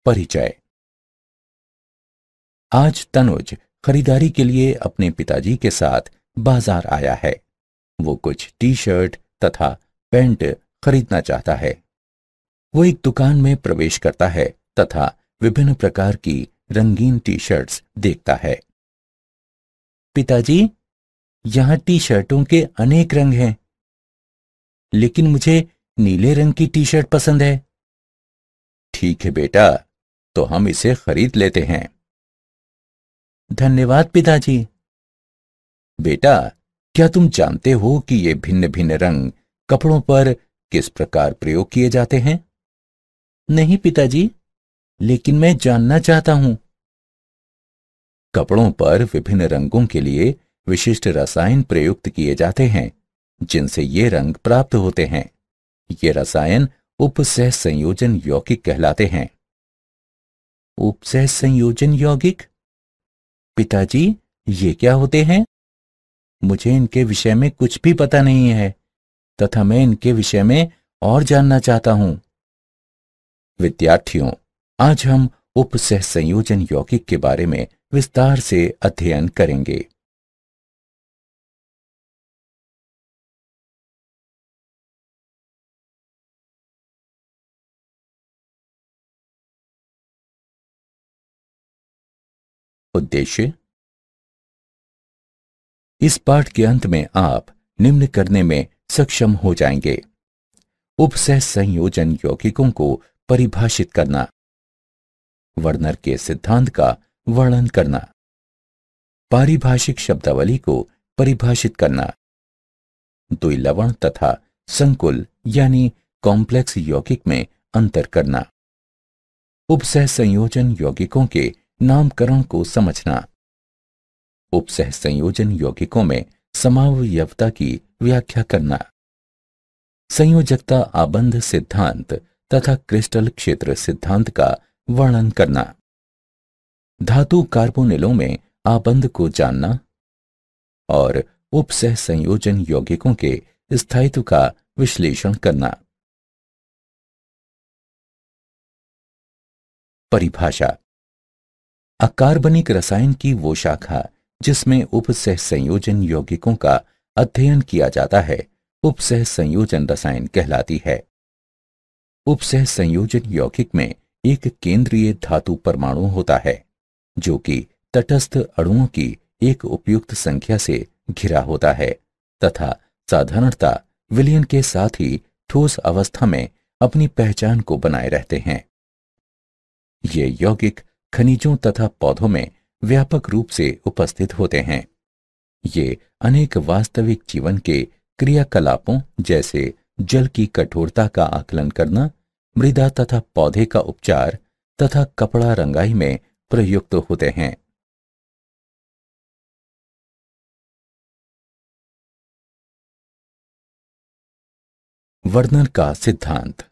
परिचय। आज तनुज खरीदारी के लिए अपने पिताजी के साथ बाजार आया है। वो कुछ टी शर्ट तथा पैंट खरीदना चाहता है। वो एक दुकान में प्रवेश करता है तथा विभिन्न प्रकार की रंगीन टी शर्ट्स देखता है। पिताजी, यहां टी शर्टों के अनेक रंग हैं, लेकिन मुझे नीले रंग की टी शर्ट पसंद है। ठीक है बेटा, तो हम इसे खरीद लेते हैं। धन्यवाद पिताजी। बेटा, क्या तुम जानते हो कि ये भिन्न भिन्न रंग कपड़ों पर किस प्रकार प्रयोग किए जाते हैं? नहीं पिताजी, लेकिन मैं जानना चाहता हूं। कपड़ों पर विभिन्न रंगों के लिए विशिष्ट रसायन प्रयुक्त किए जाते हैं, जिनसे ये रंग प्राप्त होते हैं। ये रसायन उपसह संयोजन यौगिक कहलाते हैं। उपसह संयोजन यौगिक? पिताजी, ये क्या होते हैं? मुझे इनके विषय में कुछ भी पता नहीं है तथा मैं इनके विषय में और जानना चाहता हूं। विद्यार्थियों, आज हम उपसह संयोजन यौगिक के बारे में विस्तार से अध्ययन करेंगे। उद्देश्य: इस पाठ के अंत में आप निम्न करने में सक्षम हो जाएंगे। उपसह संयोजन यौगिकों को परिभाषित करना, वर्नर के सिद्धांत का वर्णन करना, पारिभाषिक शब्दावली को परिभाषित करना, द्विलवण तथा संकुल यानी कॉम्प्लेक्स यौगिक में अंतर करना, उपसह संयोजन यौगिकों के नामकरण को समझना, उपसह संयोजन यौगिकों में समावयवता की व्याख्या करना, संयोजकता आबंध सिद्धांत तथा क्रिस्टल क्षेत्र सिद्धांत का वर्णन करना, धातु कार्बोनिलों में आबंध को जानना और उपसह संयोजन यौगिकों के स्थायित्व का विश्लेषण करना। परिभाषा: अकार्बनिक रसायन की वो शाखा जिसमें उपसह संयोजन यौगिकों का अध्ययन किया जाता है, उपसह संयोजन रसायन कहलाती है। उपसह संयोजन यौगिक में एक केंद्रीय धातु परमाणु होता है, जो कि तटस्थ अणुओं की एक उपयुक्त संख्या से घिरा होता है तथा साधारणतः विलयन के साथ ही ठोस अवस्था में अपनी पहचान को बनाए रहते हैं। ये यौगिक खनिजों तथा पौधों में व्यापक रूप से उपस्थित होते हैं। ये अनेक वास्तविक जीवन के क्रियाकलापों जैसे जल की कठोरता का आकलन करना, मृदा तथा पौधे का उपचार तथा कपड़ा रंगाई में प्रयुक्त होते हैं। वर्नर का सिद्धांत।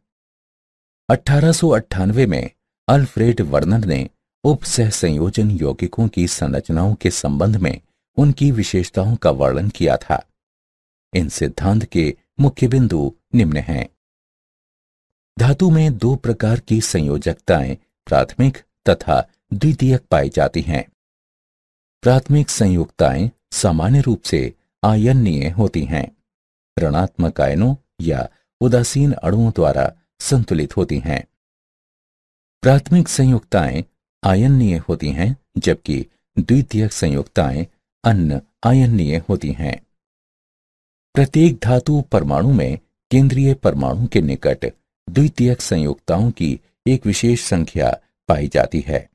1898 में अल्फ्रेड वर्नर ने उपसह संयोजन यौगिकों की संरचनाओं के संबंध में उनकी विशेषताओं का वर्णन किया था। इन सिद्धांत के मुख्य बिंदु निम्न हैं। धातु में दो प्रकार की संयोजकताएं प्राथमिक तथा द्वितीयक पाई जाती हैं। प्राथमिक संयुक्ताएं सामान्य रूप से आयनीय होती हैं, ऋणात्मक आयनों या उदासीन अणुओं द्वारा संतुलित होती हैं। प्राथमिक संयुक्ताएं आयनीय होती हैं, जबकि द्वितीयक संयुक्ताएं अन आयनीय होती हैं। प्रत्येक धातु परमाणु में केंद्रीय परमाणु के निकट द्वितीयक संयुक्ताओं की एक विशेष संख्या पाई जाती है।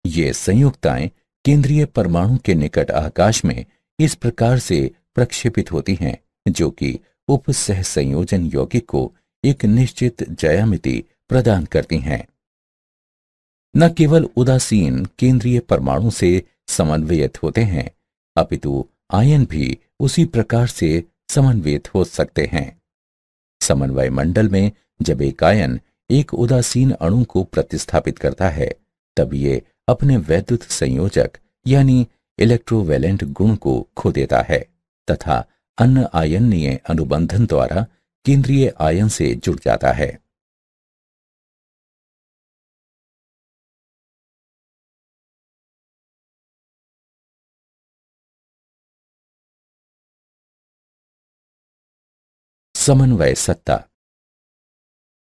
ये संयुक्ताएं केंद्रीय परमाणु के निकट आकाश में इस प्रकार से प्रक्षेपित होती हैं, जो कि उपसह संयोजन यौगिक को एक निश्चित ज्यामिति प्रदान करती हैं। न केवल उदासीन केंद्रीय परमाणु से समन्वयित होते हैं, अपितु आयन भी उसी प्रकार से समन्वयित हो सकते हैं। समन्वय मंडल में जब एक आयन एक उदासीन अणु को प्रतिस्थापित करता है, तब ये अपने वैद्युत संयोजक यानी इलेक्ट्रोवैलेंट गुण को खो देता है तथा अन्य आयनीय अनुबंधन द्वारा केंद्रीय आयन से जुड़ जाता है। समन्वय सत्ता।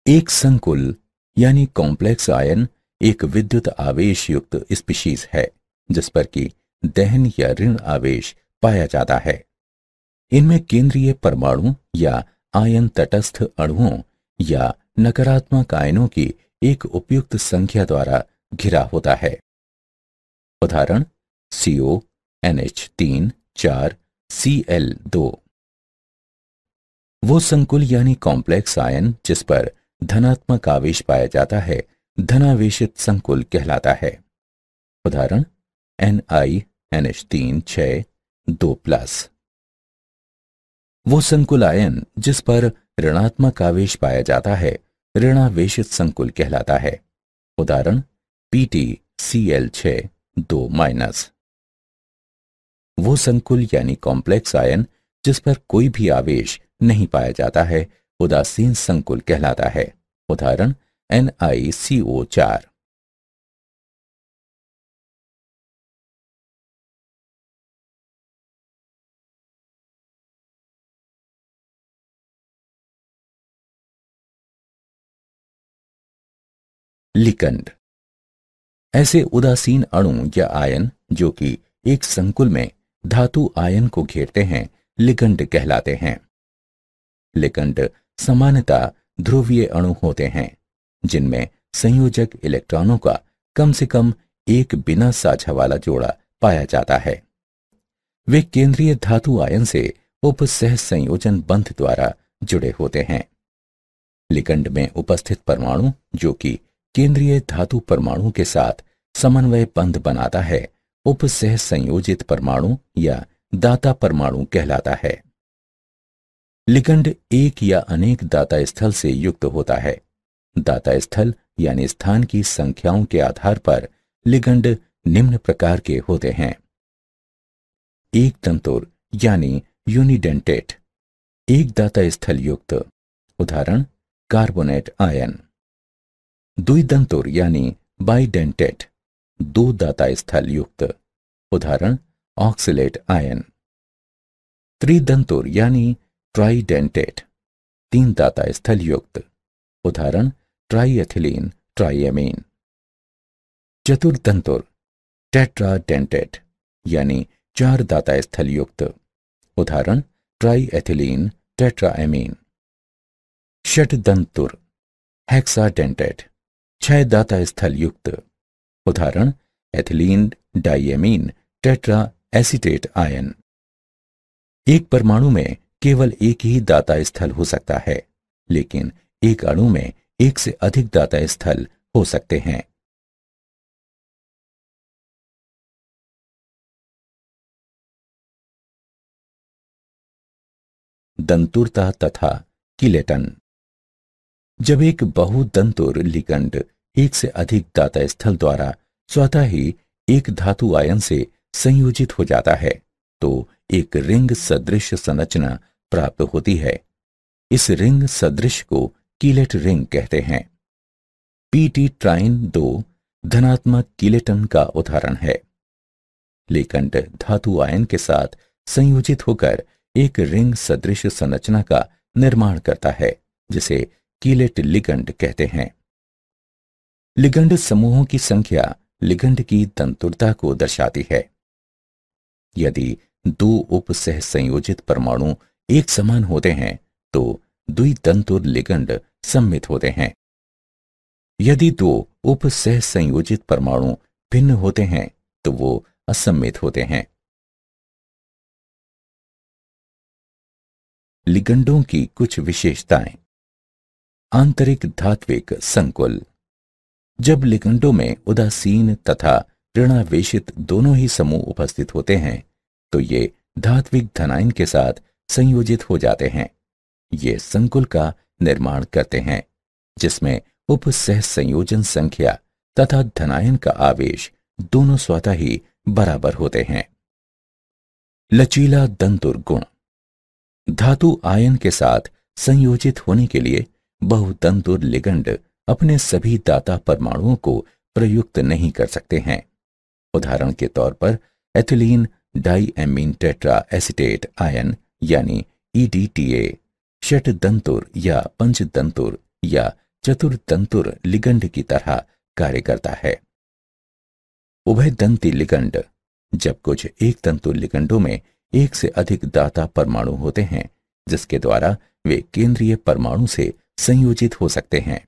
एक संकुल यानी कॉम्प्लेक्स आयन एक विद्युत आवेश युक्त स्पीशीज है जिस पर कि दहन या ऋण आवेश पाया जाता है। इनमें केंद्रीय परमाणु या आयन तटस्थ अणुओं या नकारात्मक आयनों की एक उपयुक्त संख्या द्वारा घिरा होता है। उदाहरण CO, NH3, 4, Cl2। वो संकुल यानी कॉम्प्लेक्स आयन जिस पर धनात्मक आवेश पाया जाता है धनावेशित संकुल कहलाता है। उदाहरण NiNH3 6 2+। वो संकुल आयन जिस पर ऋणात्मक आवेश पाया जाता है ऋणावेशित संकुल कहलाता है। उदाहरण PtCl6 2-। वो संकुल यानी कॉम्प्लेक्स आयन जिस पर कोई भी आवेश नहीं पाया जाता है उदासीन संकुल कहलाता है। उदाहरण NiCO4। लिगंड ऐसे उदासीन अणु या आयन जो कि एक संकुल में धातु आयन को घेरते हैं लिगंड कहलाते हैं। लिगंड सामान्यतः ध्रुवीय अणु होते हैं जिनमें संयोजक इलेक्ट्रॉनों का कम से कम एक बिना साझा वाला जोड़ा पाया जाता है। वे केंद्रीय धातु आयन से उपसह संयोजन बंध द्वारा जुड़े होते हैं। लिगंड में उपस्थित परमाणु जो कि केंद्रीय धातु परमाणु के साथ समन्वय बंध बनाता है उपसह संयोजित परमाणु या दाता परमाणु कहलाता है। लिगंड एक या अनेक दाता स्थल से युक्त होता है। दाता स्थल यानी स्थान की संख्याओं के आधार पर लिगंड निम्न प्रकार के होते हैं। एक तंतुर यानी यूनिडेंटेट एक दाता स्थल युक्त। उदाहरण कार्बोनेट आयन। द्विदंतुर यानी बाइडेंटेट दो दाता स्थल युक्त। उदाहरण ऑक्सलेट आयन। त्रिदंतुर यानी ट्राइडेंटेट तीन दाता स्थल युक्त। उदाहरण ट्राइएथिलीन ट्राइएमीन। चतुर्दंतुर टेट्राडेंटेट यानी चार दाता स्थल युक्त। उदाहरण ट्राइएथिलीन टेट्राएमीन। षटदंतुर हेक्साडेंटेट छह दाता स्थल युक्त। उदाहरण ethylene diamine tetra acetate ion. एक परमाणु में केवल एक ही दाता स्थल हो सकता है लेकिन एक अणु में एक से अधिक दाता स्थल हो सकते हैं। दंतुरता तथा किलेटन। जब एक बहुदंतुर लिगंड एक से अधिक दाता स्थल द्वारा स्वतः ही एक धातु आयन से संयोजित हो जाता है तो एक रिंग सदृश संरचना प्राप्त होती है। इस रिंग सदृश को कीलेट रिंग कहते हैं। Pt ट्राइन 2 धनात्मक कीलेटन का उदाहरण है। लिगंड धातु आयन के साथ संयोजित होकर एक रिंग सदृश संरचना का निर्माण करता है जिसे कीलेट लिगंड कहते हैं। लिगंड समूहों की संख्या लिगंड की तंतुरता को दर्शाती है। यदि दो उपसह संयोजित परमाणु एक समान होते हैं तो द्वितंतुर लिगंड सम्मित होते हैं। यदि दो उपसह संयोजित परमाणु भिन्न होते हैं तो वो असम्मित होते हैं। लिगंडों की कुछ विशेषताएं। आंतरिक धात्विक संकुल। जब लिगंडों में उदासीन तथा ऋणावेशित दोनों ही समूह उपस्थित होते हैं तो ये धात्विक धनायन के साथ संयोजित हो जाते हैं। ये संकुल का निर्माण करते हैं जिसमें उपसह संयोजन संख्या तथा धनायन का आवेश दोनों स्वतः ही बराबर होते हैं। लचीला दंतुर गुण। धातु आयन के साथ संयोजित होने के लिए बहुतंतुर लिगंड अपने सभी दाता परमाणुओं को प्रयुक्त नहीं कर सकते हैं। उदाहरण के तौर पर ethylene diamine tetra acetate ion यानी EDTA षटदंतुर या पंचदंतुर या चतुर्दंतुर लिगंड की तरह कार्य करता है। उभयदंती लिगंड, जब कुछ एक तंतु लिगंडों में एक से अधिक दाता परमाणु होते हैं जिसके द्वारा वे केंद्रीय परमाणु से संयोजित हो सकते हैं।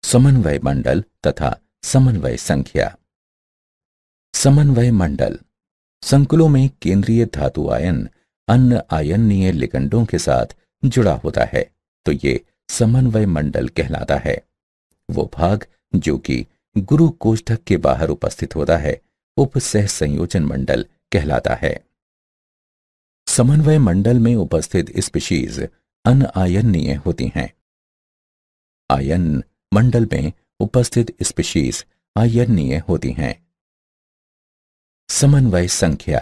समन्वय मंडल तथा समन्वय संख्या। समन्वय मंडल संकुलों में केंद्रीय धातु आयन अन्य आयनीय लिगंडों के साथ जुड़ा होता है तो ये समन्वय मंडल कहलाता है। वो भाग जो कि गुरु कोष्ठक के बाहर उपस्थित होता है उपसह संयोजन मंडल कहलाता है। समन्वय मंडल में उपस्थित स्पीशीज अनआयनीय होती हैं। आयन मंडल में उपस्थित स्पीशीज आयनीय होती हैं। समन्वय संख्या।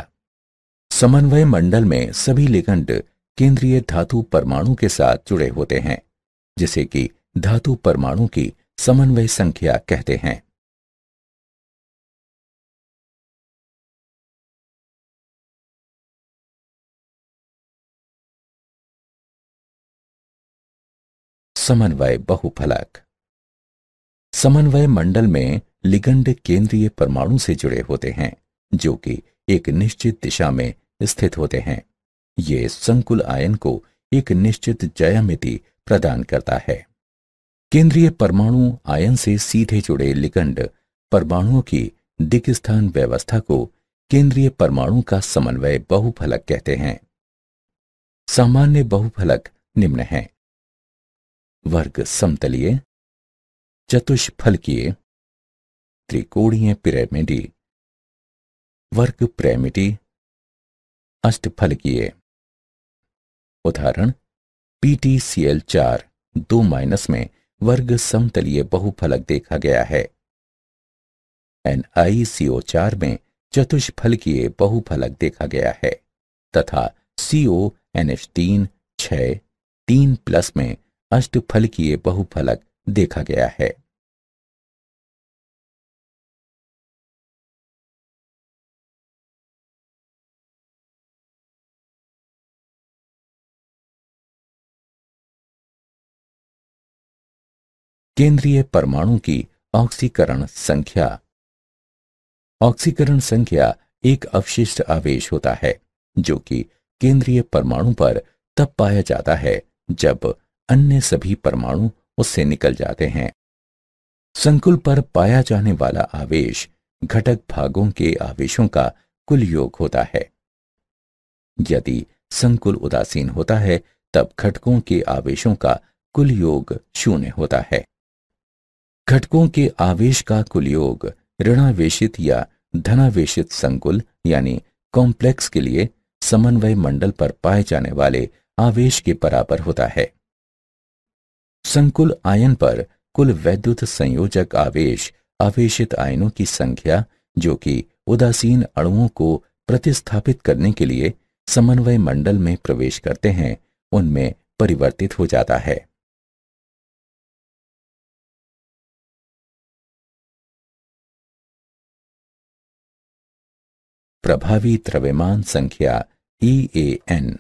समन्वय मंडल में सभी लिगंड केंद्रीय धातु परमाणु के साथ जुड़े होते हैं जिसे कि धातु परमाणु की समन्वय संख्या कहते हैं। समन्वय बहुफलक। समन्वय मंडल में लिगंड केंद्रीय परमाणु से जुड़े होते हैं जो कि एक निश्चित दिशा में स्थित होते हैं। ये संकुल आयन को एक निश्चित ज्यामिति प्रदान करता है। केंद्रीय परमाणु आयन से सीधे जुड़े लिगंड परमाणुओं की दिक्स्थान व्यवस्था को केंद्रीय परमाणु का समन्वय बहुफलक कहते हैं। सामान्य बहुफलक निम्न हैं: वर्ग समतलीय, चतुष्फलकीय, त्रिकोणीय पिरामिडी, वर्ग पिरामिडी, अष्टफलकीय। उदाहरण PtCl4 2- में वर्ग समतलीय बहुफलक देखा गया है। NiCO4 में चतुष्फलकीय बहुफलक देखा गया है तथा CONH3 6 3+ में अष्टफलकीय बहुफलक देखा गया है। केंद्रीय परमाणु की ऑक्सीकरण संख्या। ऑक्सीकरण संख्या एक अवशिष्ट आवेश होता है जो कि केंद्रीय परमाणु पर तब पाया जाता है जब अन्य सभी परमाणु उससे निकल जाते हैं। संकुल पर पाया जाने वाला आवेश घटक भागों के आवेशों का कुल योग होता है। यदि संकुल उदासीन होता है तब घटकों के आवेशों का कुल योग 0 होता है। घटकों के आवेश का कुल योग ऋणावेशित या धनावेशित संकुल यानी कॉम्प्लेक्स के लिए समन्वय मंडल पर पाए जाने वाले आवेश के बराबर होता है। संकुल आयन पर कुल वैद्युत संयोजक आवेश आवेशित आयनों की संख्या जो कि उदासीन अणुओं को प्रतिस्थापित करने के लिए समन्वय मंडल में प्रवेश करते हैं उनमें परिवर्तित हो जाता है। प्रभावी द्रव्यमान संख्या EAN।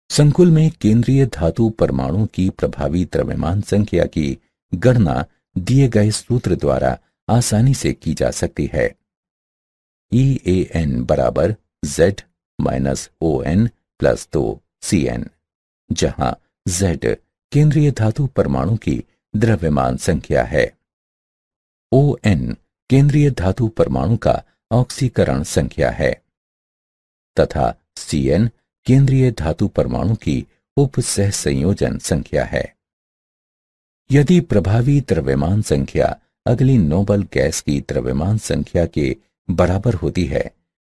संकुल में केंद्रीय धातु परमाणु की प्रभावी द्रव्यमान संख्या की गणना दिए गए सूत्र द्वारा आसानी से की जा सकती है। EAN बराबर Z - ON + 2 CN, जहां Z केंद्रीय धातु परमाणु की द्रव्यमान संख्या है, ON केंद्रीय धातु परमाणु का ऑक्सीकरण संख्या है तथा CN केंद्रीय धातु परमाणु की उपसह संयोजन संख्या है। यदि प्रभावी द्रव्यमान संख्या अगली नोबल गैस की द्रव्यमान संख्या के बराबर होती है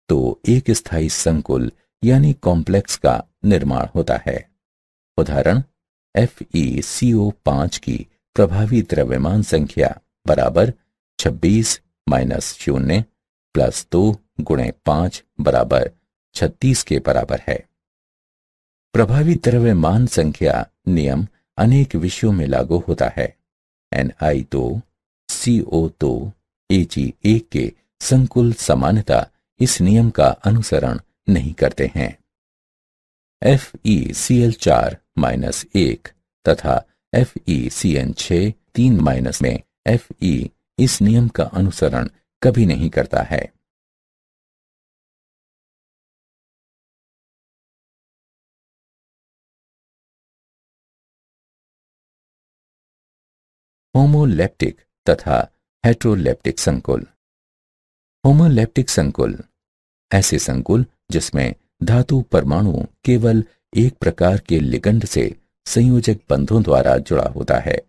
तो एक स्थायी संकुल यानी कॉम्प्लेक्स का निर्माण होता है। उदाहरण FeCO5 की प्रभावी द्रव्यमान संख्या बराबर 26 - 0 +2 गुणे 5 बराबर 36 के बराबर है। प्रभावी द्रव्यमान संख्या नियम अनेक विषयों में लागू होता है। Ni2, CO2, Ag1 के संकुल सामान्यतः इस नियम का अनुसरण नहीं करते हैं। FeCl4-1 तथा FeCN6 3- में Fe इस नियम का अनुसरण कभी नहीं करता है। होमोलेप्टिक तथा हेट्रोलेप्टिक संकुल। होमोलेप्टिक संकुल ऐसे संकुल जिसमें धातु परमाणु केवल एक प्रकार के लिगंड से संयोजक बंधों द्वारा जुड़ा होता है।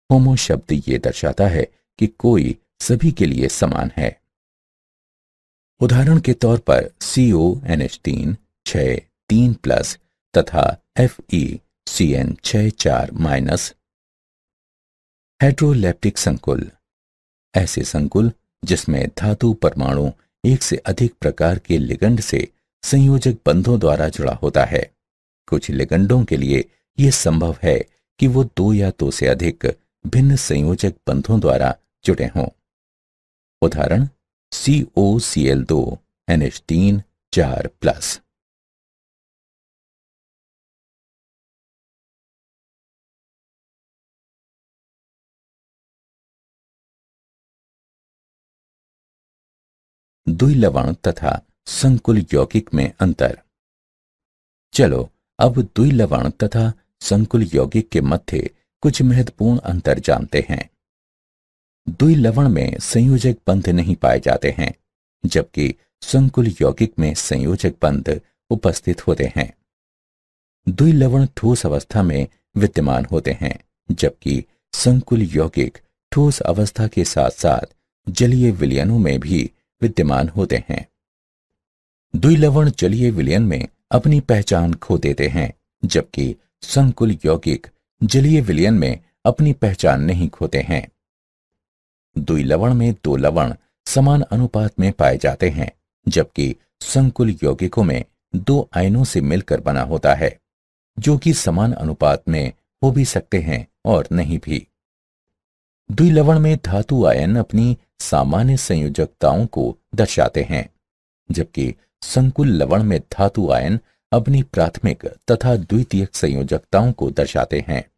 होमो शब्द ये दर्शाता है कि कोई सभी के लिए समान है। उदाहरण के तौर पर CONH3 6 3+ तथा FeCN 6 4-। हेट्रोलेप्टिक संकुल ऐसे संकुल जिसमें धातु परमाणु एक से अधिक प्रकार के लिगंड से संयोजक बंधों द्वारा जुड़ा होता है। कुछ लिगंडों के लिए यह संभव है कि वो 2 या 2 से अधिक भिन्न संयोजक बंधों द्वारा जुड़े हों। उदाहरण COCl2 NH3 4+। द्विलवण तथा संकुल यौगिक में अंतर। चलो अब द्विलवण तथा संकुल यौगिक के मध्य कुछ महत्वपूर्ण अंतर जानते हैं। द्विलवण में संयोजक बंध नहीं पाए जाते हैं, जबकि संकुल यौगिक में संयोजक बंध उपस्थित होते हैं। द्विलवण ठोस अवस्था में विद्यमान होते हैं, जबकि संकुल यौगिक ठोस अवस्था के साथ साथ जलीय विलयनों में भी विद्यमान होते हैं। द्विलवण जलीय विलयन में अपनी पहचान खो देते हैं, जबकि संकुल यौगिक जलीय विलयन में अपनी पहचान नहीं खोते हैं। द्विलवण में 2 लवण समान अनुपात में पाए जाते हैं, जबकि संकुल यौगिकों में 2 आयनों से मिलकर बना होता है, जो कि समान अनुपात में हो भी सकते हैं और नहीं भी। द्विलवण में धातु आयन अपनी सामान्य संयोजकताओं को दर्शाते हैं, जबकि संकुल लवण में धातु आयन अपनी प्राथमिक तथा द्वितीयक संयोजकताओं को दर्शाते हैं।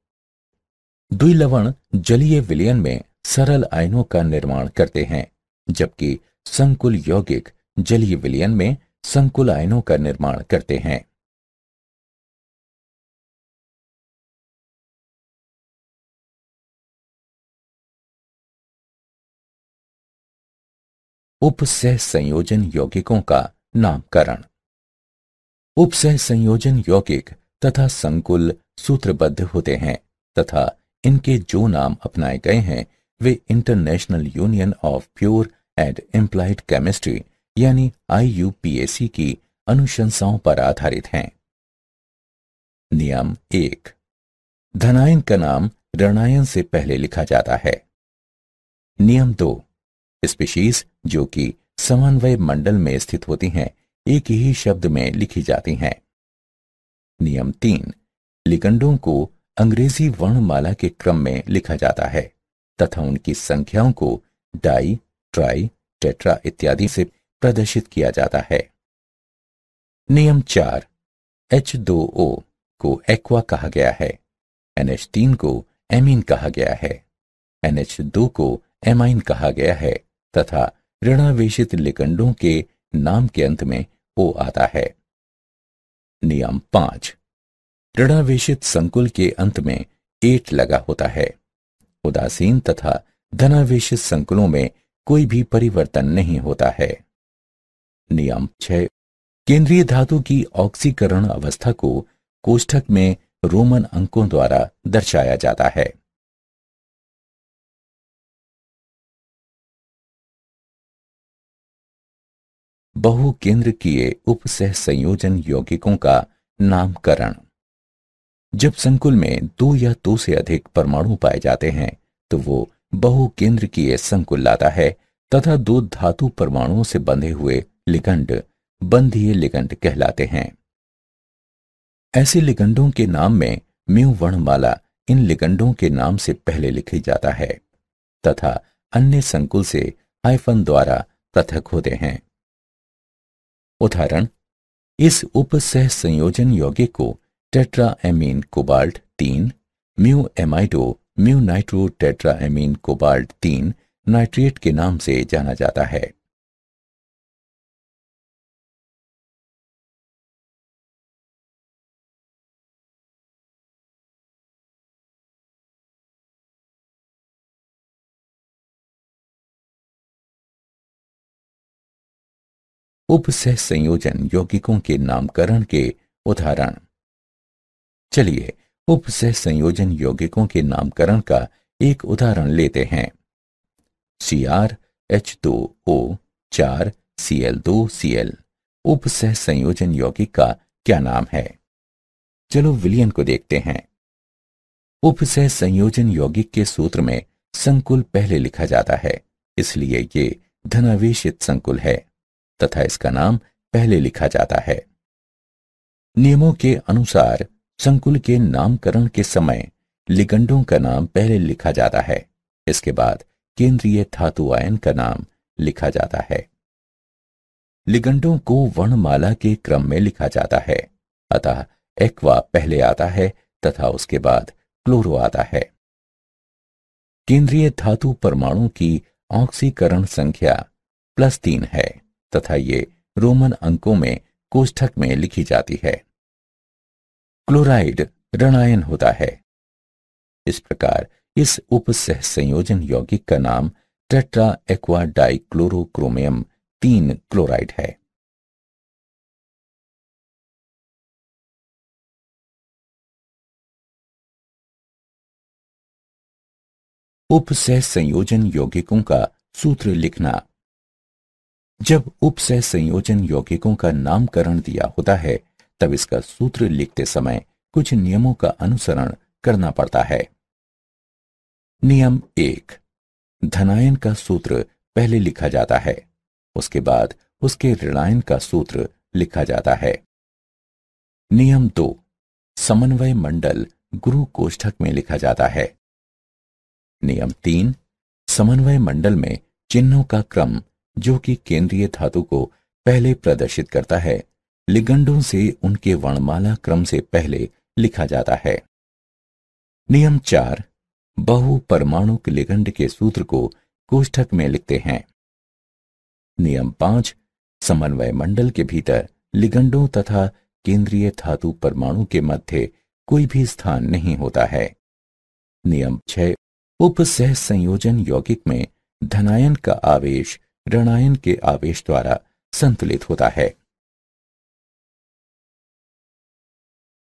द्विलवण जलीय विलयन में सरल आयनों का निर्माण करते हैं, जबकि संकुल यौगिक जलीय विलयन में संकुल आयनों का निर्माण करते हैं। उपसह संयोजन यौगिकों का नामकरण। उपसह संयोजन यौगिक तथा संकुल सूत्रबद्ध होते हैं तथा इनके जो नाम अपनाए गए हैं वे international union of pure and applied chemistry यानी IUPAC की अनुशंसाओं पर आधारित हैं। नियम 1। धनायन का नाम ऋणायन से पहले लिखा जाता है। नियम 2। स्पीशीज जो कि समन्वय मंडल में स्थित होती हैं एक ही शब्द में लिखी जाती हैं। नियम 3। लिगंडों को अंग्रेजी वर्णमाला के क्रम में लिखा जाता है तथा उनकी संख्याओं को डाई, ट्राई, टेट्रा इत्यादि से प्रदर्शित किया जाता है। नियम 4। H2O को एक्वा कहा गया है, NH3 को एमीन कहा गया है, NH2 को एमाइन कहा गया है तथा ऋणावेशित लिगंडों के नाम के अंत में O आता है। नियम 5। ऋणावेशित संकुल के अंत में एट लगा होता है। उदासीन तथा धनावेशित संकुलों में कोई भी परिवर्तन नहीं होता है। नियम 6। केंद्रीय धातु की ऑक्सीकरण अवस्था को कोष्ठक में रोमन अंकों द्वारा दर्शाया जाता है। बहुकेंद्रकीय उपसह संयोजन यौगिकों का नामकरण। जब संकुल में 2 या 2 से अधिक परमाणु पाए जाते हैं तो वो बहुकेंद्रकीय संकुल लाता है तथा दो धातु परमाणुओं से बंधे हुए लिगंड बंधीय लिगंड कहलाते हैं। ऐसे लिगंडों के नाम में म्यू वर्णमाला इन लिगंडों के नाम से पहले लिखी जाता है तथा अन्य संकुल से हाइफन द्वारा पृथक होते हैं। उदाहरण, इस उपसह संयोजन यौगिक को tetraammine cobalt 3 mu amido mu nitro tetraammine cobalt 3 nitrate के नाम से जाना जाता है। उपसह संयोजन यौगिकों के नामकरण के उदाहरण। चलिए उपसह संयोजन यौगिकों के नामकरण का एक उदाहरण लेते हैं। CrH2O 4 Cl2Cl उपसह संयोजन यौगिक का क्या नाम है? चलो विलयन को देखते हैं। उपसह संयोजन यौगिक के सूत्र में संकुल पहले लिखा जाता है, इसलिए ये धनावेशित संकुल है तथा इसका नाम पहले लिखा जाता है। नियमों के अनुसार संकुल के नामकरण के समय लिगंडों का नाम पहले लिखा जाता है, इसके बाद केंद्रीय धातु आयन का नाम लिखा जाता है। लिगंडों को वर्णमाला के क्रम में लिखा जाता है, अतः एक्वा पहले आता है तथा उसके बाद क्लोरो आता है। केंद्रीय धातु परमाणु की ऑक्सीकरण संख्या +3 है तथा ये रोमन अंकों में कोष्ठक में लिखी जाती है। क्लोराइड ऋणायन होता है। इस प्रकार इस उपसह संयोजन यौगिक का नाम टेट्रा एक्वा डाइक्लोरोक्रोमियम 3 क्लोराइड है। उपसह संयोजन यौगिकों का सूत्र लिखना। जब उपसह संयोजन यौगिकों का नामकरण दिया होता है तब इसका सूत्र लिखते समय कुछ नियमों का अनुसरण करना पड़ता है। नियम 1, धनायन का सूत्र पहले लिखा जाता है, उसके बाद उसके ऋणायन का सूत्र लिखा जाता है। नियम 2, समन्वय मंडल गुरु कोष्ठक में लिखा जाता है। नियम 3, समन्वय मंडल में चिन्हों का क्रम जो कि केंद्रीय धातु को पहले प्रदर्शित करता है, लिगंडों से उनके वर्णमाला क्रम से पहले लिखा जाता है। नियम 4, बहु परमाणुक लिगंड के सूत्र को कोष्ठक में लिखते हैं। नियम 5, समन्वय मंडल के भीतर लिगंडों तथा केंद्रीय धातु परमाणु के मध्य कोई भी स्थान नहीं होता है। नियम 6, उपसह संयोजन यौगिक में धनायन का आवेश ऋणायन के आवेश द्वारा संतुलित होता है।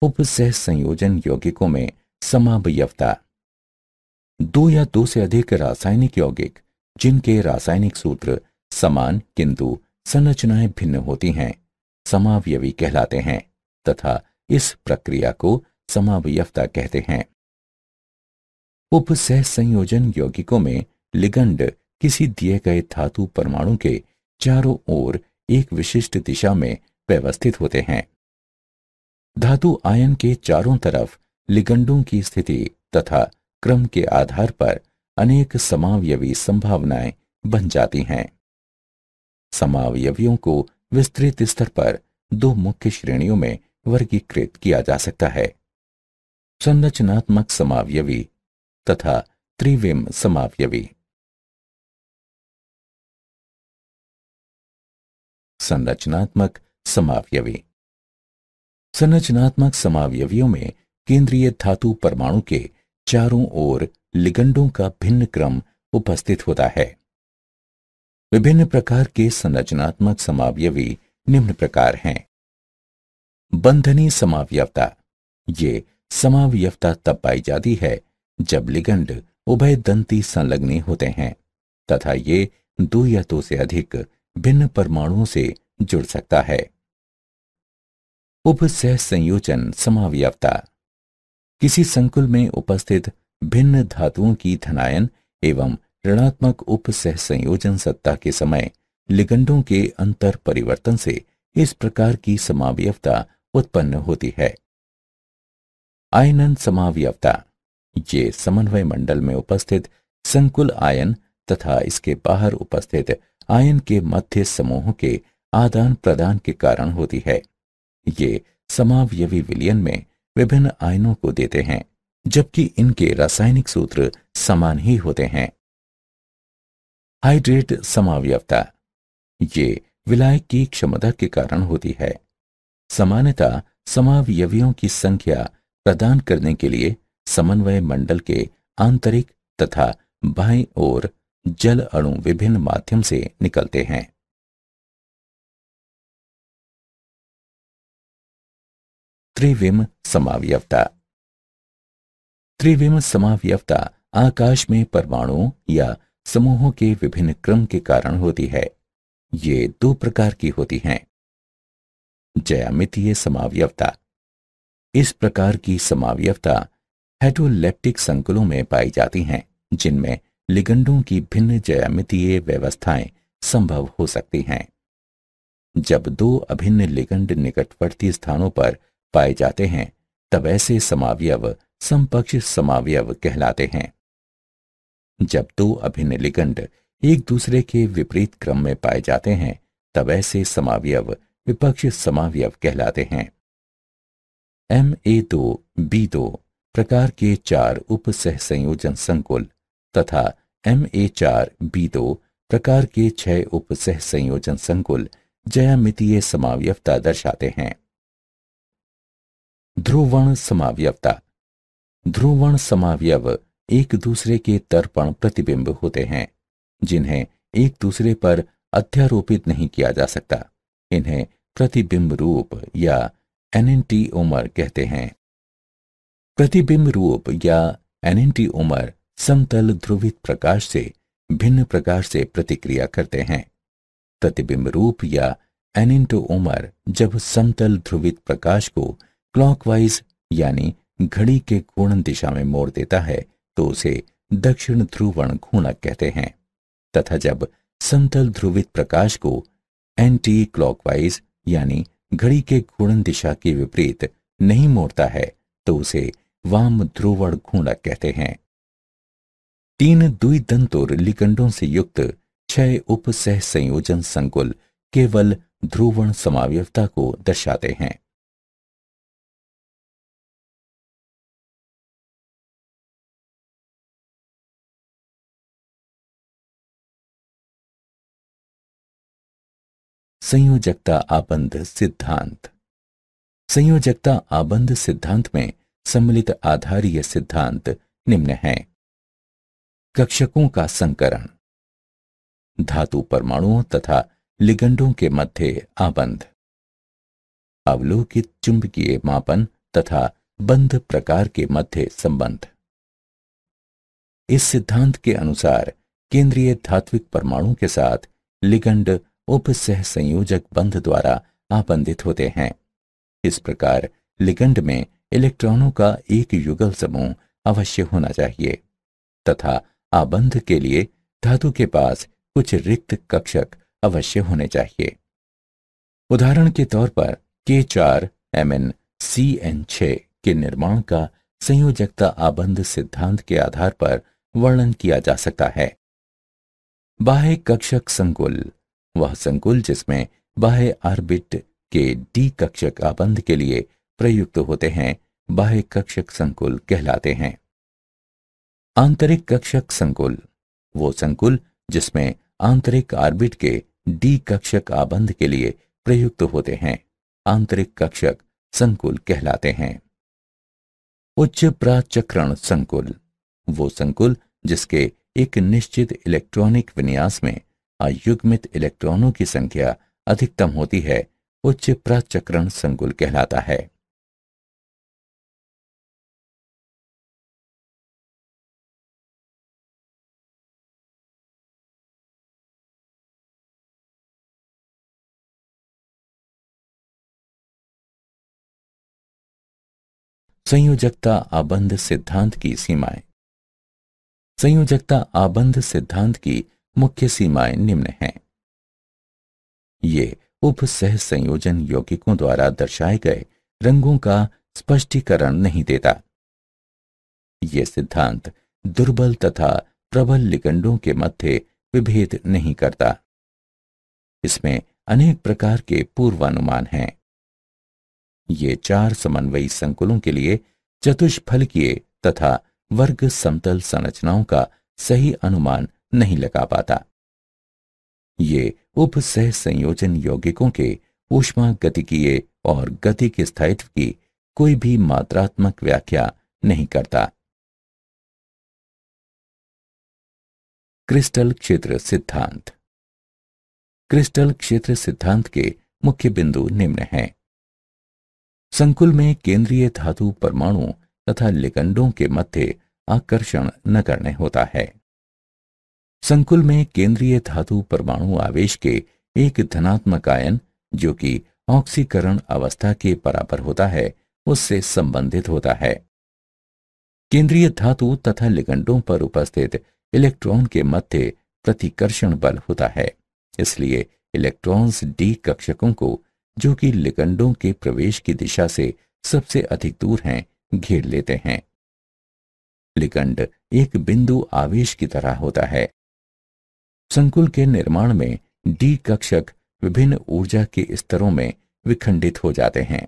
उपसह संयोजन यौगिकों में समावयवता। 2 या 2 से अधिक रासायनिक यौगिक जिनके रासायनिक सूत्र समान किंतु संरचनाएं भिन्न होती हैं, समावयवी कहलाते हैं तथा इस प्रक्रिया को समावयवता कहते हैं। उपसह संयोजन यौगिकों में लिगंड किसी दिए गए धातु परमाणु के चारों ओर एक विशिष्ट दिशा में व्यवस्थित होते हैं। धातु आयन के चारों तरफ लिगंडों की स्थिति तथा क्रम के आधार पर अनेक समावयवी संभावनाएं बन जाती हैं। समावयवियों को विस्तृत स्तर पर 2 मुख्य श्रेणियों में वर्गीकृत किया जा सकता है, संरचनात्मक समावयवी तथा त्रिविम समावयवी। संरचनात्मक समावयवी। संरचनात्मक समावयवियों में केंद्रीय धातु परमाणु के चारों ओर लिगंडों का भिन्न क्रम उपस्थित होता है। विभिन्न प्रकार के संरचनात्मक समावयवी निम्न प्रकार हैं। बंधनी समावयवता। ये समावयवता तब पाई जाती है जब लिगंड उभय दंती संलग्नी होते हैं तथा ये 2 या 2 से अधिक भिन्न परमाणुओं से जुड़ सकता है। उपसह संयोजन समावयवता। किसी संकुल में उपस्थित भिन्न धातुओं की धनायन एवं ऋणात्मक उप सहसंयोजन सत्ता के समय लिगंडों के अंतर परिवर्तन से इस प्रकार की समावयवता उत्पन्न होती है। आयनन समावयवता, ये समन्वय मंडल में उपस्थित संकुल आयन तथा इसके बाहर उपस्थित आयन के मध्य समूहों के आदान प्रदान के कारण होती है। ये समावयवी विलयन में विभिन्न आयनों को देते हैं, जबकि इनके रासायनिक सूत्र समान ही होते हैं। हाइड्रेट समावयवता, ये विलायक की क्षमता के कारण होती है। सामान्यतः समावयवियों की संख्या प्रदान करने के लिए समन्वय मंडल के आंतरिक तथा बाईं ओर जल अणु विभिन्न माध्यम से निकलते हैं। त्रिविम समावयवता। त्रिविम समावयवता आकाश में परमाणुओं या समूहों के विभिन्न क्रम के कारण होती है। ये दो प्रकार की होती हैं। ज्यामितीय समावयवता, इस प्रकार की समावयवता हेटेरोलेप्टिक संकुलों में पाई जाती हैं, जिनमें लिगंडों की भिन्न ज्यामितीय व्यवस्थाएं संभव हो सकती हैं। जब दो अभिन्न लिगंड निकटवर्ती स्थानों पर पाए जाते हैं, तब ऐसे समावयव समपक्ष समावयव कहलाते हैं। जब दो अभिन्न लिगंड एक दूसरे के विपरीत क्रम में पाए जाते हैं, तब ऐसे समावयव विपक्ष समावयव कहलाते हैं। Ma2B2 प्रकार के 4 उप सहसंयोजन संकुल तथा Ma4B2 प्रकार के 6 उप सहसंयोजन संकुल ज्यामितीय समावयवता दर्शाते हैं। ध्रुवण समावयवता, ध्रुवण समावयव एक दूसरे के तर्पण प्रतिबिंब होते हैं, जिन्हें एक दूसरे पर अध्यारोपित नहीं किया जा सकता। इन्हें प्रतिबिंब रूप या एनेंटिओमर कहते हैं। प्रतिबिंब रूप या एनेंटिओमर समतल ध्रुवित प्रकाश से भिन्न प्रकार से प्रतिक्रिया करते हैं। प्रतिबिंब रूप या एनेंटिओमर जब समतल ध्रुवित प्रकाश को क्लॉकवाइज यानी घड़ी के घूर्णन दिशा में मोड़ देता है, तो उसे दक्षिण ध्रुवण घूर्णक कहते हैं, तथा जब समतल ध्रुवित प्रकाश को एंटी क्लॉकवाइज यानी घड़ी के घूर्णन दिशा के विपरीत नहीं मोड़ता है, तो उसे वाम ध्रुवण घूर्णक कहते हैं। 3 द्विदंतोर लिगंडों से युक्त 6 उप सहसंयोजन संकुल केवल ध्रुवण समावयवता को दर्शाते हैं। संयोजकता आबंध सिद्धांत। संयोजकता आबंध सिद्धांत में सम्मिलित आधारीय सिद्धांत निम्न हैं। कक्षकों का संकरण, धातु परमाणुओं तथा लिगंडों के मध्य आबंध, अवलोकित चुंबकीय मापन तथा बंध प्रकार के मध्य संबंध। इस सिद्धांत के अनुसार केंद्रीय धात्विक परमाणु के साथ लिगंड उप सहसंयोजक बंध द्वारा आबंधित होते हैं। इस प्रकार लिगंड में इलेक्ट्रॉनों का एक युगल समूह अवश्य होना चाहिए तथा आबंध के लिए धातु के पास कुछ रिक्त कक्षक अवश्य होने चाहिए। उदाहरण के तौर पर K4MnCN6 के निर्माण का संयोजकता आबंध सिद्धांत के आधार पर वर्णन किया जा सकता है। बाह्य कक्षक संकुल, वह संकुल जिसमें बाह्य ऑर्बिट के डी कक्षक आबंध के लिए प्रयुक्त होते हैं, बाह्य कक्षक संकुल कहलाते हैं। आंतरिक कक्षक संकुल, वो संकुल जिसमें आंतरिक ऑर्बिट के डी कक्षक आबंध के लिए प्रयुक्त होते हैं, आंतरिक कक्षक संकुल कहलाते हैं। उच्च प्राचक्रण संकुल, वो संकुल जिसके एक निश्चित इलेक्ट्रॉनिक विन्यास में अयुग्मित इलेक्ट्रॉनों की संख्या अधिकतम होती है, उच्च प्राचक्रण संकुल कहलाता है। संयोजकता आबंध सिद्धांत की सीमाएं। संयोजकता आबंध सिद्धांत की मुख्य सीमाएं निम्न हैं। ये उप सह संयोजन यौगिकों द्वारा दर्शाए गए रंगों का स्पष्टीकरण नहीं देता। ये सिद्धांत दुर्बल तथा प्रबल लिगंडों के मध्य विभेद नहीं करता। इसमें अनेक प्रकार के पूर्वानुमान हैं। ये 4 समन्वयी संकुलों के लिए चतुष्फलकीय तथा वर्ग समतल संरचनाओं का सही अनुमान नहीं लगा पाता। ये उप सह संयोजन यौगिकों के ऊष्मागतिकीय और गतिक स्थायित्व की कोई भी मात्रात्मक व्याख्या नहीं करता। क्रिस्टल क्षेत्र सिद्धांत। क्रिस्टल क्षेत्र सिद्धांत के मुख्य बिंदु निम्न हैं। संकुल में केंद्रीय धातु परमाणु तथा लिगंडों के मध्य आकर्षण नगण्य होता है। संकुल में केंद्रीय धातु परमाणु आवेश के एक धनात्मक आयन, जो कि ऑक्सीकरण अवस्था के बराबर होता है, उससे संबंधित होता है। केंद्रीय धातु तथा लिगंडों पर उपस्थित इलेक्ट्रॉन के मध्य प्रतिकर्षण बल होता है। इसलिए इलेक्ट्रॉन्स डी कक्षकों को, जो कि लिगंडों के प्रवेश की दिशा से सबसे अधिक दूर हैं, घेर लेते हैं। लिगंड एक बिंदु आवेश की तरह होता है। संकुल के निर्माण में डी कक्षक विभिन्न ऊर्जा के स्तरों में विखंडित हो जाते हैं।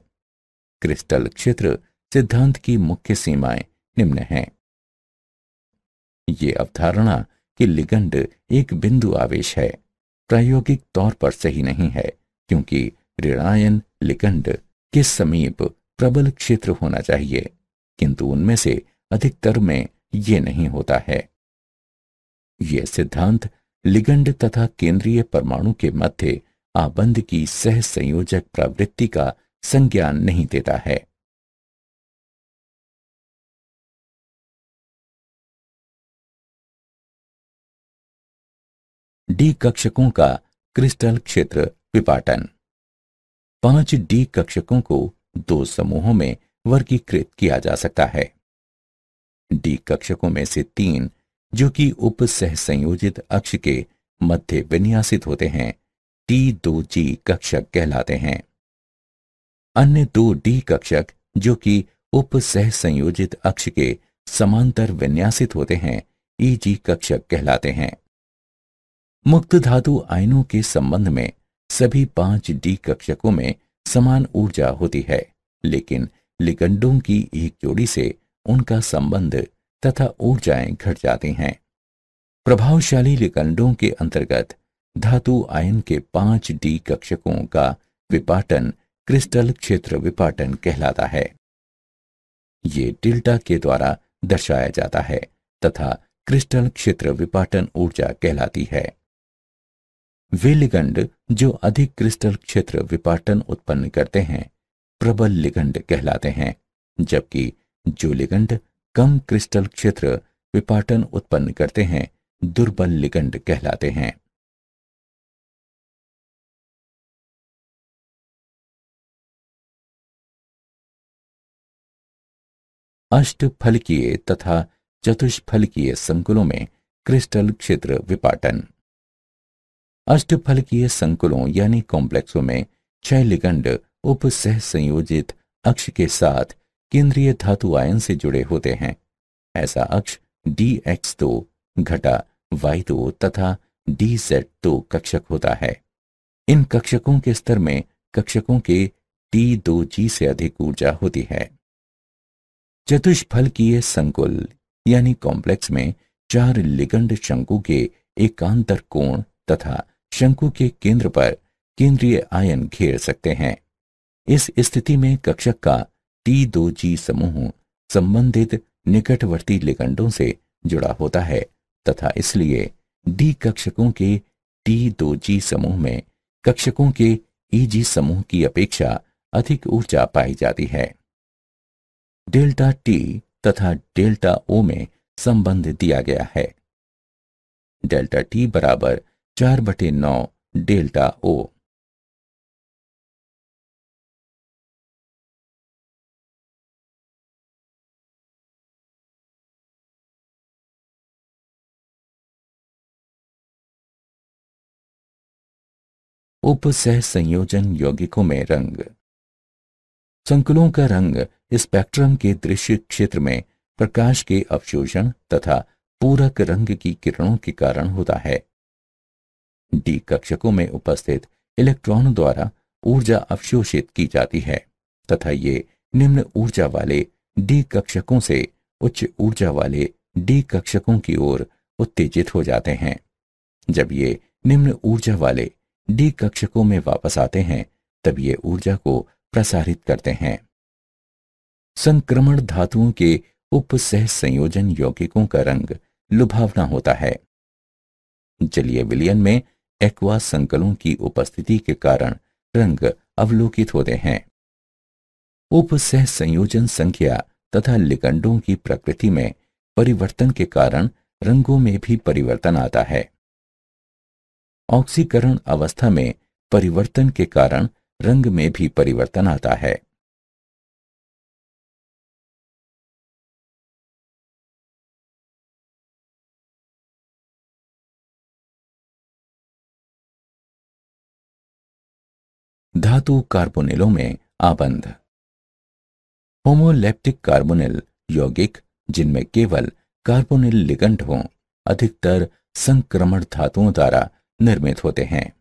क्रिस्टल क्षेत्र सिद्धांत की मुख्य सीमाएं निम्न हैं। ये अवधारणा कि लिगंड एक बिंदु आवेश है प्रायोगिक तौर पर सही नहीं है, क्योंकि ऋणायन लिगंड के समीप प्रबल क्षेत्र होना चाहिए, किंतु उनमें से अधिकतर में ये नहीं होता है। यह सिद्धांत लिगंड तथा केंद्रीय परमाणु के मध्य आबंध की सह संयोजक प्रवृत्ति का संज्ञान नहीं देता है। डी कक्षकों का क्रिस्टल क्षेत्र विपाटन। 5 डी कक्षकों को 2 समूहों में वर्गीकृत किया जा सकता है। डी कक्षकों में से 3, जो कि उप सह संयोजित अक्ष के मध्य विन्यासित होते हैं, T2G कक्षक कहलाते हैं। अन्य 2 डी कक्षक, जो कि उप सह संयोजित अक्ष के समांतर विन्यासित होते हैं, EG कक्षक कहलाते हैं। मुक्त धातु आयनों के संबंध में सभी 5 डी कक्षकों में समान ऊर्जा होती है, लेकिन लिगंडों की एक जोड़ी से उनका संबंध तथा ऊर्जाएं घट जाती हैं। प्रभावशाली लिगंडों के अंतर्गत धातु आयन के 5 डी कक्षकों का विपाटन क्रिस्टल क्षेत्र विपाटन कहलाता है। ये डेल्टा के द्वारा दर्शाया जाता है तथा क्रिस्टल क्षेत्र विपाटन ऊर्जा कहलाती है। वे लिगंड जो अधिक क्रिस्टल क्षेत्र विपाटन उत्पन्न करते हैं प्रबल लिगंड कहलाते हैं, जबकि जो लिगंड कम क्रिस्टल क्षेत्र विपाटन उत्पन्न करते हैं दुर्बल लिगंड कहलाते हैं। अष्टफलकीय तथा चतुष्फलकीय संकुलों में क्रिस्टल क्षेत्र विपाटन। अष्टफलकीय संकुलों यानी कॉम्प्लेक्सों में 6 लिगंड उप सह संयोजित अक्ष के साथ केंद्रीय धातु आयन से जुड़े होते हैं। ऐसा अक्ष DX2 घटा Y2 तथा DZ2 कक्षक होता है। इन कक्षकों के स्तर में कक्षकों के T2G से अधिक ऊर्जा होती है। चतुष्फलकीय संकुल यानी कॉम्प्लेक्स में 4 लिगंड शंकु के एकांतर कोण तथा शंकु के केंद्र पर केंद्रीय आयन घेर सकते हैं। इस स्थिति में कक्षक का T2G समूह संबंधित निकटवर्ती लिगंडों से जुड़ा होता है तथा इसलिए डी कक्षकों के T2G समूह में कक्षकों के EG समूह की अपेक्षा अधिक ऊर्जा पाई जाती है। डेल्टा T तथा डेल्टा O में संबंध दिया गया है। डेल्टा T बराबर 4/9 डेल्टा O। उपसह संयोजन यौगिकों में रंग। संकुलों का रंग स्पेक्ट्रम के दृश्य क्षेत्र में प्रकाश के अवशोषण तथा पूरक रंग की किरणों के कारण होता है। डी कक्षकों में उपस्थित इलेक्ट्रॉनों द्वारा ऊर्जा अवशोषित की जाती है तथा ये निम्न ऊर्जा वाले डी कक्षकों से उच्च ऊर्जा वाले डी कक्षकों की ओर उत्तेजित हो जाते हैं। जब ये निम्न ऊर्जा वाले डी कक्षकों में वापस आते हैं तब ये ऊर्जा को प्रसारित करते हैं। संक्रमण धातुओं के उपसह संयोजन यौगिकों का रंग लुभावना होता है। जलीय विलयन में एक्वा संकलों की उपस्थिति के कारण रंग अवलोकित होते हैं। उपसह संयोजन संख्या तथा लिगंडों की प्रकृति में परिवर्तन के कारण रंगों में भी परिवर्तन आता है। ऑक्सीकरण अवस्था में परिवर्तन के कारण रंग में भी परिवर्तन आता है। धातु कार्बोनिलों में आबंध। होमोलेप्टिक कार्बोनिल यौगिक जिनमें केवल कार्बोनिल लिगंड हों अधिकतर संक्रमण धातुओं द्वारा निर्मित होते हैं।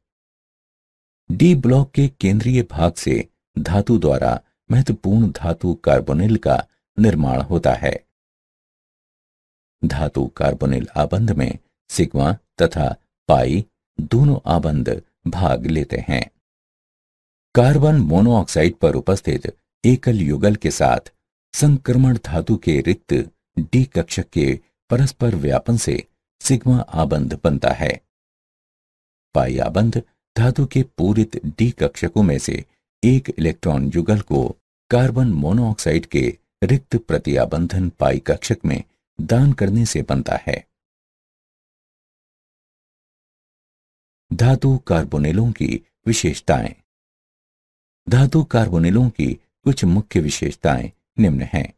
डी ब्लॉक के केंद्रीय भाग से धातु द्वारा महत्वपूर्ण धातु कार्बोनिल का निर्माण होता है। धातु कार्बोनिल आबंध में सिग्मा तथा पाई दोनों आबंध भाग लेते हैं। कार्बन मोनोऑक्साइड पर उपस्थित एकल युगल के साथ संक्रमण धातु के रिक्त डी कक्षक के परस्पर व्यापन से सिग्मा आबंध बनता है। पाई आबंध धातु के पूरित डी कक्षकों में से एक इलेक्ट्रॉन युगल को कार्बन मोनोऑक्साइड के रिक्त प्रतिआबंधन पाई कक्षक में दान करने से बनता है। धातु कार्बोनिलों की विशेषताएं। धातु कार्बोनिलों की कुछ मुख्य विशेषताएं निम्न हैं।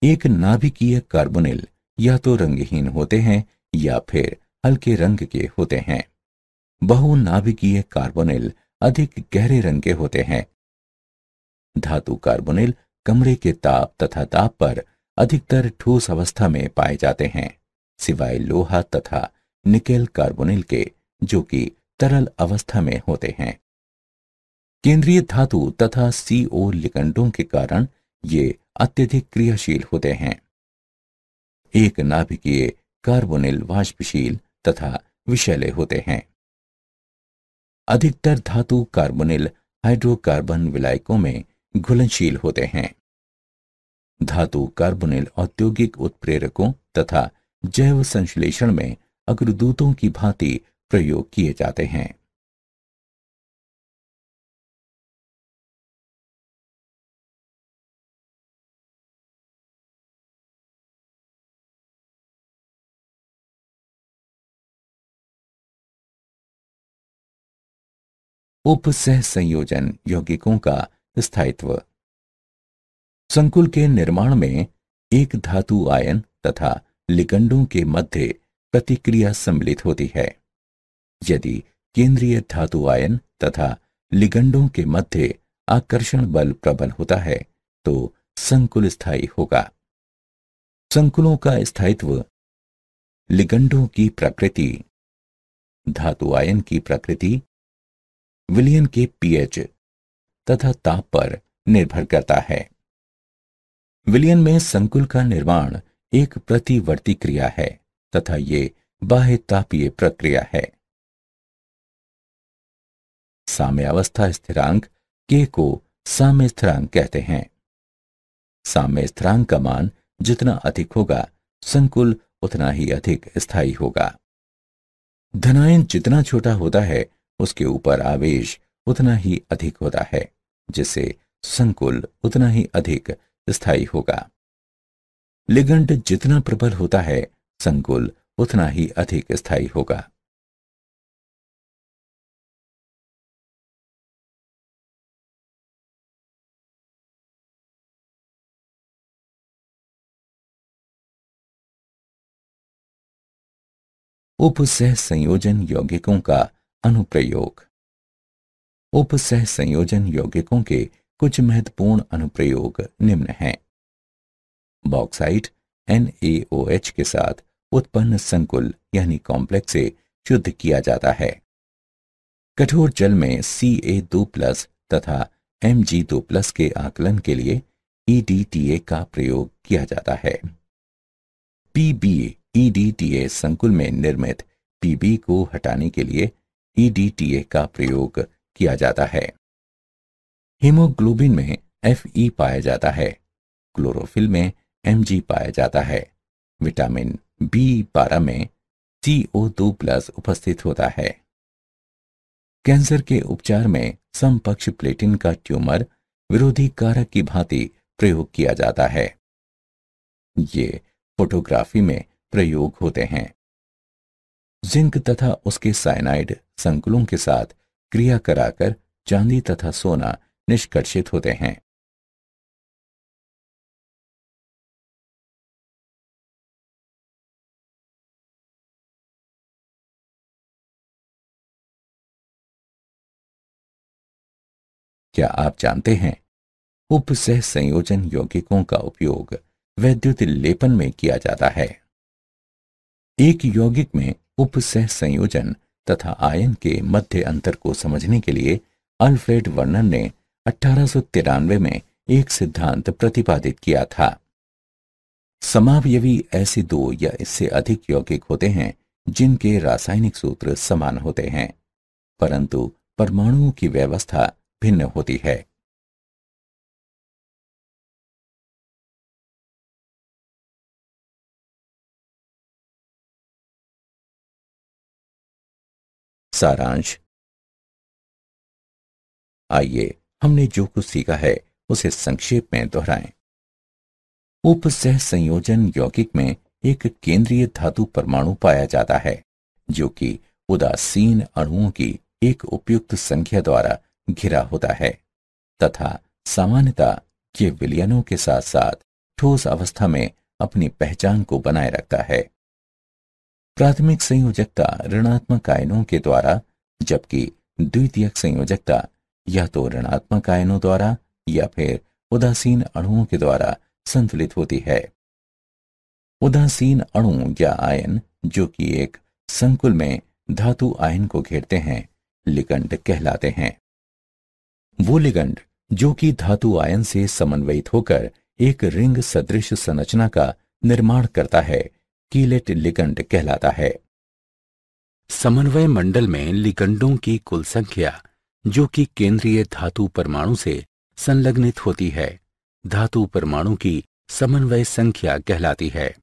एक नाभिकीय कार्बोनिल या तो रंगहीन होते हैं या फिर हल्के रंग के होते हैं। बहुनाभिकीय कार्बोनिल अधिक गहरे रंग के होते हैं। धातु कार्बोनिल कमरे के ताप तथा दाब पर अधिकतर ठोस अवस्था में पाए जाते हैं, सिवाय लोहा तथा निकेल कार्बोनिल के जो कि तरल अवस्था में होते हैं। केंद्रीय धातु तथा CO लिगंडों के कारण ये अत्यधिक क्रियाशील होते हैं। एक नाभिकीय कार्बोनिल वाष्पशील तथा विषैले होते हैं। अधिकतर धातु कार्बोनिल हाइड्रोकार्बन विलायकों में घुलनशील होते हैं। धातु कार्बोनिल औद्योगिक उत्प्रेरकों तथा जैव संश्लेषण में अग्रदूतों की भांति प्रयोग किए जाते हैं। उपसह संयोजन यौगिकों का स्थायित्व। संकुल के निर्माण में एक धातु आयन तथा लिगंडों के मध्य प्रतिक्रिया सम्मिलित होती है। यदि केंद्रीय धातु आयन तथा लिगंडों के मध्य आकर्षण बल प्रबल होता है तो संकुल स्थायी होगा। संकुलों का स्थायित्व लिगंडों की प्रकृति, धातु आयन की प्रकृति, विलयन के pH तथा ताप पर निर्भर करता है। विलयन में संकुल का निर्माण एक प्रतिवर्ती क्रिया है तथा ये बाह्य तापीय प्रक्रिया है। साम्यावस्था स्थिरांक K को साम्य स्थिरांक कहते हैं। साम्य स्थिरांक का मान जितना अधिक होगा संकुल उतना ही अधिक स्थायी होगा। धनायन जितना छोटा होता है उसके ऊपर आवेश उतना ही अधिक होता है, जिससे संकुल उतना ही अधिक स्थायी होगा। लिगंड जितना प्रबल होता है संकुल उतना ही अधिक स्थायी होगा। उपसह संयोजन यौगिकों का अनुप्रयोग। उपसह संयोजन यौगिकों के कुछ महत्वपूर्ण अनुप्रयोग निम्न हैं। बॉक्साइट NaOH के साथ उत्पन्न संकुल यानी कॉम्प्लेक्स से शुद्ध किया जाता है। कठोर जल में Ca2+ तथा Mg2+ के आकलन के लिए EDTA का प्रयोग किया जाता है। PbEDTA संकुल में निर्मित Pb को हटाने के लिए EDTA का प्रयोग किया जाता है। हीमोग्लोबिन में Fe पाया जाता है। क्लोरोफिल में Mg पाया जाता है। विटामिन B12 में CO2+ उपस्थित होता है। कैंसर के उपचार में समपक्ष प्लेटिन का ट्यूमर विरोधी कारक की भांति प्रयोग किया जाता है। ये फोटोग्राफी में प्रयोग होते हैं। जिंक तथा उसके साइनाइड संकुलों के साथ क्रिया कराकर चांदी तथा सोना निष्कर्षित होते हैं। क्या आप जानते हैं उपसह संयोजन यौगिकों का उपयोग वैद्युत लेपन में किया जाता है। एक यौगिक में उपसह संयोजन तथा आयन के मध्य अंतर को समझने के लिए अल्फ्रेड वर्नर ने 1893 में एक सिद्धांत प्रतिपादित किया था। समावयवी ऐसे दो या इससे अधिक यौगिक होते हैं जिनके रासायनिक सूत्र समान होते हैं, परंतु परमाणुओं की व्यवस्था भिन्न होती है। सारांश। आइए हमने जो कुछ सीखा है उसे संक्षेप में दोहराएं। उपसह संयोजन यौगिक में एक केंद्रीय धातु परमाणु पाया जाता है जो कि उदासीन अणुओं की एक उपयुक्त संख्या द्वारा घिरा होता है तथा सामान्यतः ये विलयनों के साथ साथ ठोस अवस्था में अपनी पहचान को बनाए रखता है। प्राथमिक संयोजकता ऋणात्मक आयनों के द्वारा, जबकि द्वितीयक संयोजकता या तो ऋणात्मक आयनों द्वारा या फिर उदासीन अणुओं के द्वारा संतुलित होती है। उदासीन अणु या आयन जो कि एक संकुल में धातु आयन को घेरते हैं लिगंड कहलाते हैं। वो लिगंड जो कि धातु आयन से समन्वयित होकर एक रिंग सदृश संरचना का निर्माण करता है कीलेट लिगंड कहलाता है। समन्वय मंडल में लिगंडों की कुल संख्या जो कि केंद्रीय धातु परमाणु से संलग्नित होती है धातु परमाणु की समन्वय संख्या कहलाती है।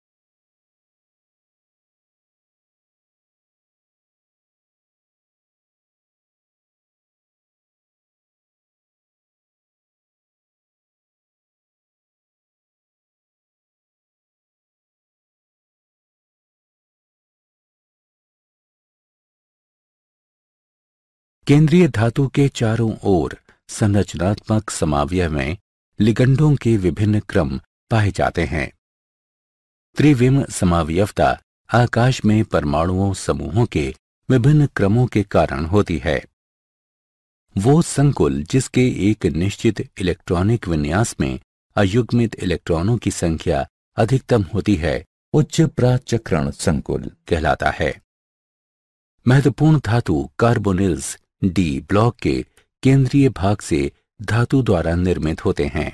केंद्रीय धातु के चारों ओर संरचनात्मक समावयव में लिगंडों के विभिन्न क्रम पाए जाते हैं। त्रिविम समावयवता आकाश में परमाणुओं समूहों के विभिन्न क्रमों के कारण होती है। वो संकुल जिसके एक निश्चित इलेक्ट्रॉनिक विन्यास में अयुग्मित इलेक्ट्रॉनों की संख्या अधिकतम होती है उच्च प्राचक्रण संकुल कहलाता है। महत्वपूर्ण धातु कार्बोनिल्स D ब्लॉक के केंद्रीय भाग से धातु द्वारा निर्मित होते हैं।